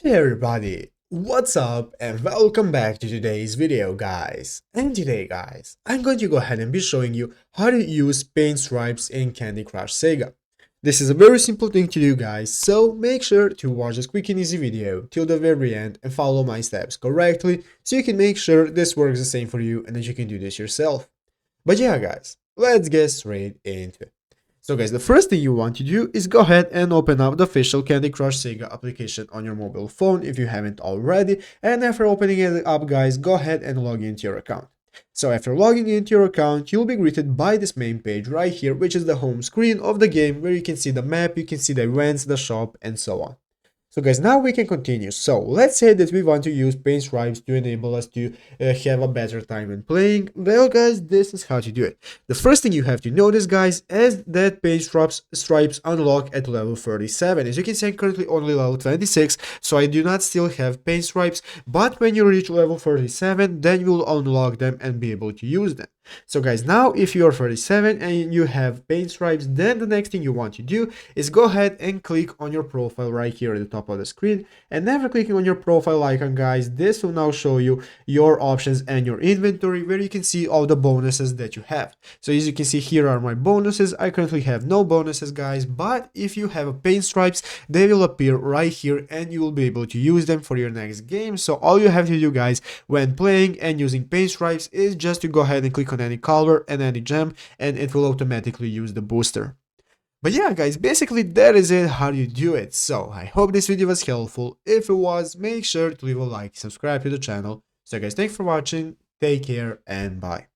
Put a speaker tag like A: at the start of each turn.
A: Hey everybody, what's up and welcome back to today's video guys. And today guys, I'm going to go ahead and be showing you how to use paint stripes in Candy Crush Saga. This is a very simple thing to do guys, so make sure to watch this quick and easy video till the very end and follow my steps correctly so you can make sure this works the same for you and that you can do this yourself. But yeah guys, let's get straight into it. So guys, the first thing you want to do is go ahead and open up the official Candy Crush Saga application on your mobile phone if you haven't already, and after opening it up guys, go ahead and log into your account. So after logging into your account, you'll be greeted by this main page right here, which is the home screen of the game where you can see the map, you can see the events, the shop, and so on. So guys, now we can continue. So let's say that we want to use paint stripes to enable us to have a better time when playing. Well guys, this is how to do it. The first thing you have to notice guys is that paint stripes unlock at level 37. As you can see, I'm currently only level 26, so I do not still have paint stripes, but when you reach level 37, then you will unlock them and be able to use them. So guys, now if you are 37 and you have paint stripes, then the next thing you want to do is go ahead and click on your profile right here at the top of the screen. And after clicking on your profile icon guys, this will now show you your options and your inventory where you can see all the bonuses that you have. So as you can see, here are my bonuses. I currently have no bonuses guys, but if you have a paint stripes, they will appear right here and you will be able to use them for your next game. So all you have to do guys when playing and using paint stripes is just to go ahead and click on any color and any gem, and it will automatically use the booster. But yeah guys, basically that is it, how you do it. So I hope this video was helpful. If it was, make sure to leave a like, subscribe to the channel. So guys, thanks for watching, take care and bye.